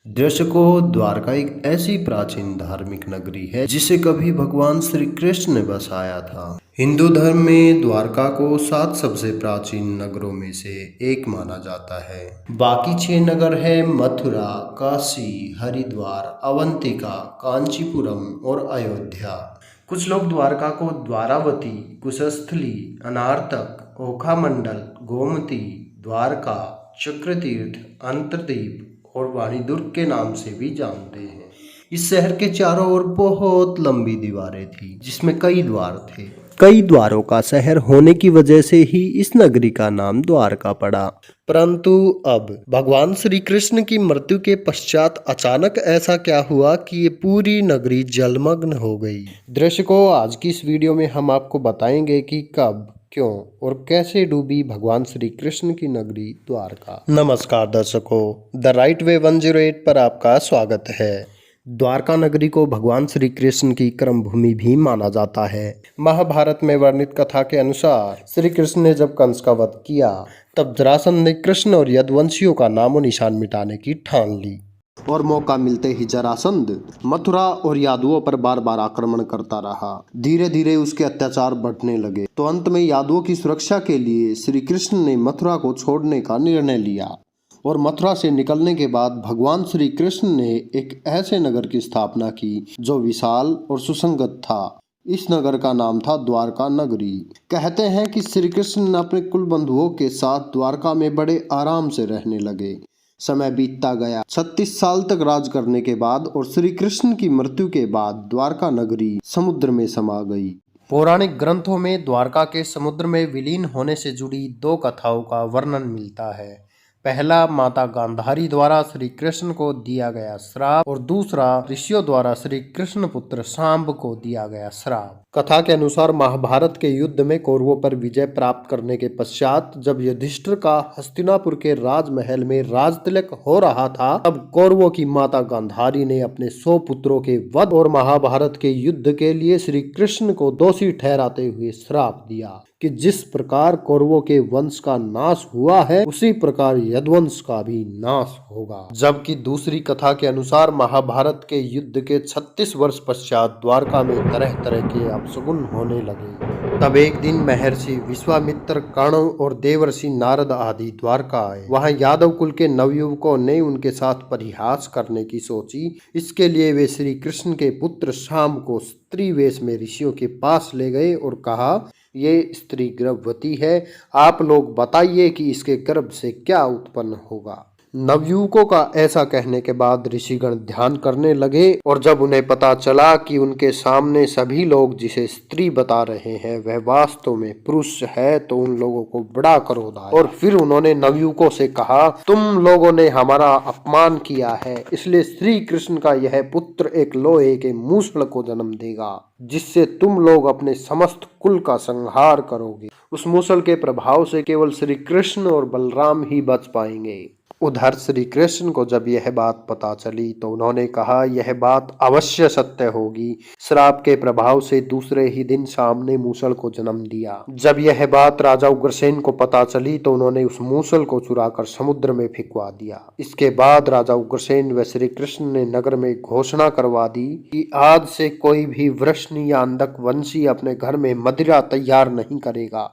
दर्शकों, द्वारका एक ऐसी प्राचीन धार्मिक नगरी है जिसे कभी भगवान श्री कृष्ण ने बसाया था। हिंदू धर्म में द्वारका को 7 सबसे प्राचीन नगरों में से एक माना जाता है। बाकी 6 नगर है मथुरा, काशी, हरिद्वार, अवंतिका, कांचीपुरम और अयोध्या। कुछ लोग द्वारका को द्वारावती, कुशस्थली, अनार्तक, ओखामंडल, गोमती, द्वारका, चक्रतीर्थ, अंतरदीप और वाणी दुर्ग के नाम से भी जानते हैं। इस शहर के चारों ओर बहुत लंबी दीवारें थी जिसमें कई द्वार थे। कई द्वारों का शहर होने की वजह से ही इस नगरी का नाम द्वारका पड़ा। परंतु अब भगवान श्री कृष्ण की मृत्यु के पश्चात अचानक ऐसा क्या हुआ कि ये पूरी नगरी जलमग्न हो गई। दर्शकों, आज की इस वीडियो में हम आपको बताएंगे कि कब, क्यों और कैसे डूबी भगवान श्री कृष्ण की नगरी द्वारका। नमस्कार दर्शकों, द राइट वे 108 पर आपका स्वागत है। द्वारका नगरी को भगवान श्री कृष्ण की कर्म भूमि भी माना जाता है। महाभारत में वर्णित कथा के अनुसार श्री कृष्ण ने जब कंस का वध किया तब जरासंध ने कृष्ण और यदुवंशियों का नामो निशान मिटाने की ठान ली और मौका मिलते ही जरासंध मथुरा और यादवों पर बार बार आक्रमण करता रहा। धीरे धीरे उसके अत्याचार बढ़ने लगे तो अंत में यादवों की सुरक्षा के लिए श्री कृष्ण ने मथुरा को छोड़ने का निर्णय लिया और मथुरा से निकलने के बाद भगवान श्री कृष्ण ने एक ऐसे नगर की स्थापना की जो विशाल और सुसंगत था। इस नगर का नाम था द्वारका नगरी। कहते हैं कि श्री कृष्ण अपने कुल बंधुओं के साथ द्वारका में बड़े आराम से रहने लगे। समय बीतता गया। 36 साल तक राज करने के बाद और श्री कृष्ण की मृत्यु के बाद द्वारका नगरी समुद्र में समा गई। पौराणिक ग्रंथों में द्वारका के समुद्र में विलीन होने से जुड़ी 2 कथाओं का वर्णन मिलता है। पहला माता गांधारी द्वारा श्री कृष्ण को दिया गया श्राप और दूसरा ऋषियों द्वारा श्री कृष्ण पुत्र सांब को दिया गया श्राप। कथा के अनुसार महाभारत के युद्ध में कौरवों पर विजय प्राप्त करने के पश्चात जब युधिष्ठिर का हस्तिनापुर के राजमहल में राजतिलक हो रहा था तब कौरवों की माता गांधारी ने अपने 100 पुत्रों के वध और महाभारत के युद्ध के लिए श्री कृष्ण को दोषी ठहराते हुए श्राप दिया कि जिस प्रकार कौरवों के वंश का नाश हुआ है उसी प्रकार यदुवंश का भी नाश होगा। जबकि दूसरी कथा के अनुसार महाभारत के युद्ध के 36 वर्ष पश्चात द्वारका में तरह तरह के अपशगुन होने लगे। तब एक दिन महर्षि विश्वामित्र, कर्ण और देवर्षि नारद आदि द्वारका आए। वहां यादव कुल के नवयुवकों ने उनके साथ परिहास करने की सोची। इसके लिए वे श्री कृष्ण के पुत्र शाम को स्त्री वेश में ऋषियों के पास ले गए और कहा, ये स्त्री गर्भवती है, आप लोग बताइए कि इसके गर्भ से क्या उत्पन्न होगा। नवयुवकों का ऐसा कहने के बाद ऋषिगण ध्यान करने लगे और जब उन्हें पता चला कि उनके सामने सभी लोग जिसे स्त्री बता रहे हैं वह वास्तव में पुरुष है तो उन लोगों को बड़ा क्रोध आया और फिर उन्होंने नवयुवकों से कहा, तुम लोगों ने हमारा अपमान किया है, इसलिए श्री कृष्ण का यह पुत्र एक लोहे के मूसल को जन्म देगा जिससे तुम लोग अपने समस्त कुल का संहार करोगे। उस मूसल के प्रभाव से केवल श्री कृष्ण और बलराम ही बच पाएंगे। उधर श्री कृष्ण को जब यह बात पता चली तो उन्होंने कहा, यह बात अवश्य सत्य होगी। श्राप के प्रभाव से दूसरे ही दिन शाम ने मूसल को जन्म दिया। जब यह बात राजा उग्रसेन को पता चली तो उन्होंने उस मूसल को चुराकर समुद्र में फेंकवा दिया। इसके बाद राजा उग्रसेन व श्री कृष्ण ने नगर में घोषणा करवा दी कि आज से कोई भी वृष्णि या अंधक वंशी अपने घर में मदिरा तैयार नहीं करेगा।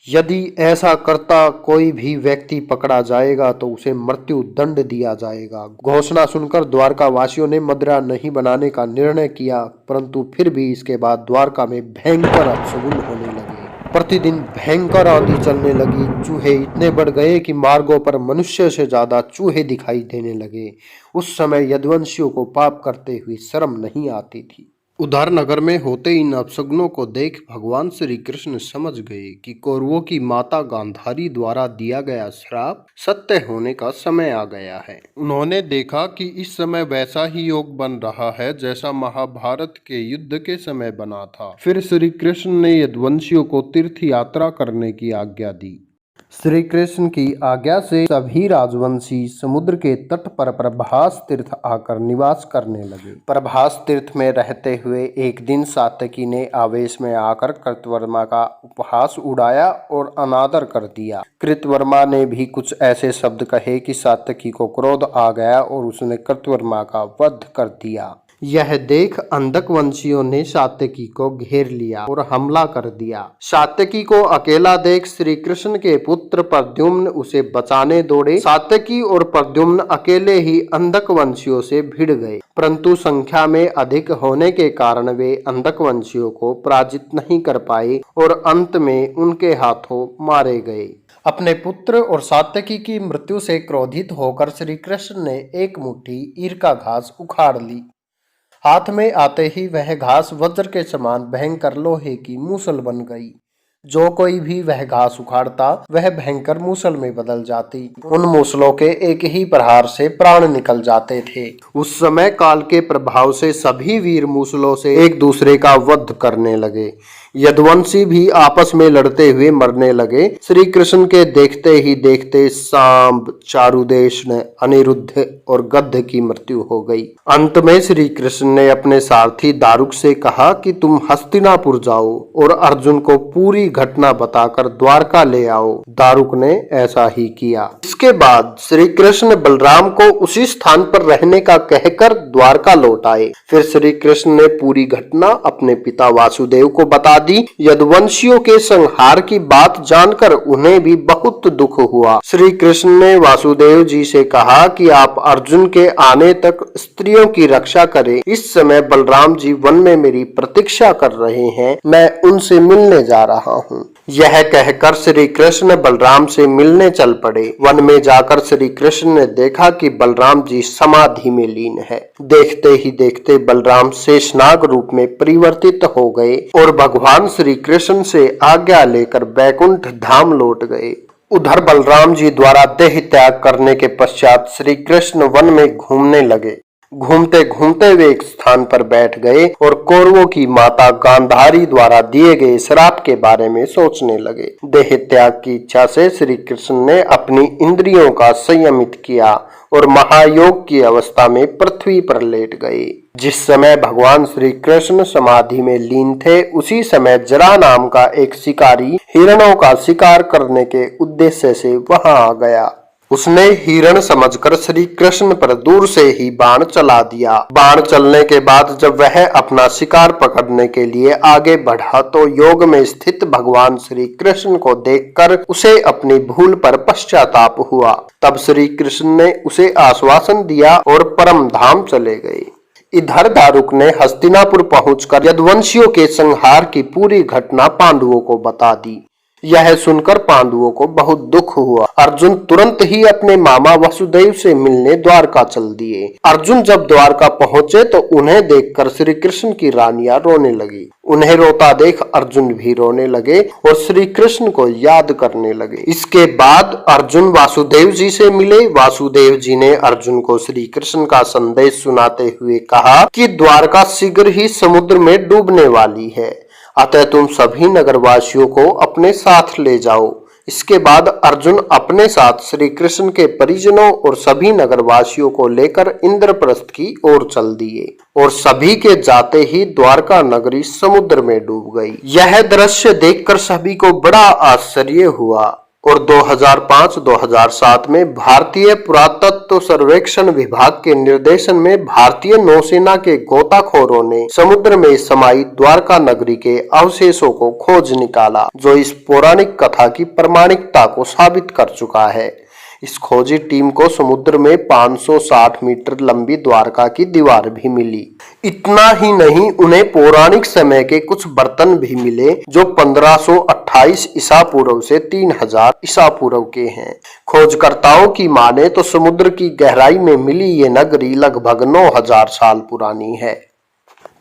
यदि ऐसा करता कोई भी व्यक्ति पकड़ा जाएगा तो उसे मृत्यु दंड दिया जाएगा। घोषणा सुनकर द्वारका वासियों ने मदिरा नहीं बनाने का निर्णय किया, परंतु फिर भी इसके बाद द्वारका में भयंकर अपशगुन होने लगे। प्रतिदिन भयंकर आंधी चलने लगी। चूहे इतने बढ़ गए कि मार्गों पर मनुष्य से ज्यादा चूहे दिखाई देने लगे। उस समय यदुवंशियों को पाप करते हुए शर्म नहीं आती थी। उधर नगर में होते इन अपशगुनों को देख भगवान श्री कृष्ण समझ गए कि कौरवों की माता गांधारी द्वारा दिया गया श्राप सत्य होने का समय आ गया है। उन्होंने देखा कि इस समय वैसा ही योग बन रहा है जैसा महाभारत के युद्ध के समय बना था। फिर श्री कृष्ण ने यदुवंशियों को तीर्थ यात्रा करने की आज्ञा दी। श्री कृष्ण की आज्ञा से सभी राजवंशी समुद्र के तट पर प्रभास तीर्थ आकर निवास करने लगे। प्रभास तीर्थ में रहते हुए एक दिन सात्यकी ने आवेश में आकर कृतवर्मा का उपहास उड़ाया और अनादर कर दिया। कृतवर्मा ने भी कुछ ऐसे शब्द कहे कि सात्यकी को क्रोध आ गया और उसने कृतवर्मा का वध कर दिया। यह देख अंधक वंशियों ने सात्यकी को घेर लिया और हमला कर दिया। सात्यकी को अकेला देख श्री कृष्ण के पुत्र प्रद्युम्न उसे बचाने दौड़े। सात्यकी और प्रद्युम्न अकेले ही अंधक वंशियों से भिड़ गए, परंतु संख्या में अधिक होने के कारण वे अंधक वंशियों को पराजित नहीं कर पाए और अंत में उनके हाथों मारे गए। अपने पुत्र और सात्यकी की मृत्यु से क्रोधित होकर श्री कृष्ण ने एक मुट्ठी ईर का घास उखाड़ ली। हाथ में आते ही वह घास वज्र के समान भयंकर लोहे की मूसल बन गई। जो कोई भी वह घास उखाड़ता वह भयंकर मूसल में बदल जाती। उन मूसलों के एक ही प्रहार से प्राण निकल जाते थे। उस समय काल के प्रभाव से सभी वीर मूसलों से एक दूसरे का वध करने लगे। यदुवंशी भी आपस में लड़ते हुए मरने लगे। श्री कृष्ण के देखते ही देखते सांब, चारुदेशन, अनिरुद्ध और गद्ध की मृत्यु हो गई। अंत में श्री कृष्ण ने अपने सारथी दारुक से कहा कि तुम हस्तिनापुर जाओ और अर्जुन को पूरी घटना बताकर द्वारका ले आओ। दारुक ने ऐसा ही किया। इसके बाद श्री कृष्ण बलराम को उसी स्थान पर रहने का कहकर द्वारका लौट आए। फिर श्री कृष्ण ने पूरी घटना अपने पिता वासुदेव को बता दी। यदुवंशियों के संहार की बात जानकर उन्हें भी बहुत दुख हुआ। श्री कृष्ण ने वासुदेव जी से कहा कि आप अर्जुन के आने तक स्त्रियों की रक्षा करें। इस समय बलराम जी वन में मेरी प्रतीक्षा कर रहे हैं, मैं उनसे मिलने जा रहा हूँ। यह कहकर श्री कृष्ण बलराम से मिलने चल पड़े। वन में जाकर श्री कृष्ण ने देखा कि बलराम जी समाधि में लीन है। देखते ही देखते बलराम शेषनाग रूप में परिवर्तित हो गए और भगवान श्री कृष्ण से आज्ञा लेकर बैकुंठ धाम लौट गए। उधर बलराम जी द्वारा देह त्याग करने के पश्चात श्री कृष्ण वन में घूमने लगे। घूमते घूमते वे एक स्थान पर बैठ गए और कौरवों की माता गांधारी द्वारा दिए गए श्राप के बारे में सोचने लगे। देह त्याग की इच्छा से श्री कृष्ण ने अपनी इंद्रियों का संयमित किया और महायोग की अवस्था में पृथ्वी पर लेट गए। जिस समय भगवान श्री कृष्ण समाधि में लीन थे, उसी समय जरा नाम का एक शिकारी हिरणों का शिकार करने के उद्देश्य से वहां आ गया। उसने हिरण समझकर श्री कृष्ण पर दूर से ही बाण चला दिया। बाण चलने के बाद जब वह अपना शिकार पकड़ने के लिए आगे बढ़ा तो योग में स्थित भगवान श्री कृष्ण को देखकर उसे अपनी भूल पर पश्चाताप हुआ। तब श्री कृष्ण ने उसे आश्वासन दिया और परम धाम चले गए। इधर दारुक ने हस्तिनापुर पहुंचकर यदुवंशियों के संहार की पूरी घटना पांडवों को बता दी। यह सुनकर पांडवों को बहुत दुख हुआ। अर्जुन तुरंत ही अपने मामा वसुदेव से मिलने द्वारका चल दिए। अर्जुन जब द्वारका पहुंचे तो उन्हें देखकर श्री कृष्ण की रानियां रोने लगी। उन्हें रोता देख अर्जुन भी रोने लगे और श्री कृष्ण को याद करने लगे। इसके बाद अर्जुन वासुदेव जी से मिले। वासुदेव जी ने अर्जुन को श्री कृष्ण का संदेश सुनाते हुए कहा कि द्वारका शीघ्र ही समुद्र में डूबने वाली है, अतः तुम सभी नगरवासियों को अपने साथ ले जाओ। इसके बाद अर्जुन अपने साथ श्री कृष्ण के परिजनों और सभी नगरवासियों को लेकर इंद्रप्रस्थ की ओर चल दिए और सभी के जाते ही द्वारका नगरी समुद्र में डूब गई। यह दृश्य देखकर सभी को बड़ा आश्चर्य हुआ और 2005-2007 में भारतीय पुरातत्व सर्वेक्षण विभाग के निर्देशन में भारतीय नौसेना के गोताखोरों ने समुद्र में समाई द्वारका नगरी के अवशेषों को खोज निकाला, जो इस पौराणिक कथा की प्रामाणिकता को साबित कर चुका है। इस खोजी टीम को समुद्र में 560 मीटर लंबी द्वारका की दीवार भी मिली। इतना ही नहीं, उन्हें पौराणिक समय के कुछ बर्तन भी मिले जो 1528 ईसा पूर्व से 3000 ईसा पूर्व के हैं। खोजकर्ताओं की माने तो समुद्र की गहराई में मिली ये नगरी लगभग 9000 साल पुरानी है।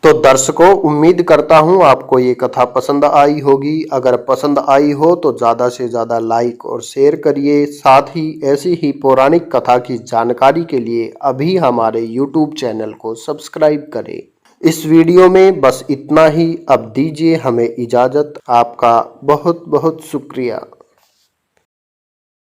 तो दर्शकों, उम्मीद करता हूं आपको ये कथा पसंद आई होगी। अगर पसंद आई हो तो ज़्यादा से ज़्यादा लाइक और शेयर करिए। साथ ही ऐसी ही पौराणिक कथा की जानकारी के लिए अभी हमारे YouTube चैनल को सब्सक्राइब करें। इस वीडियो में बस इतना ही। अब दीजिए हमें इजाज़त। आपका बहुत बहुत शुक्रिया।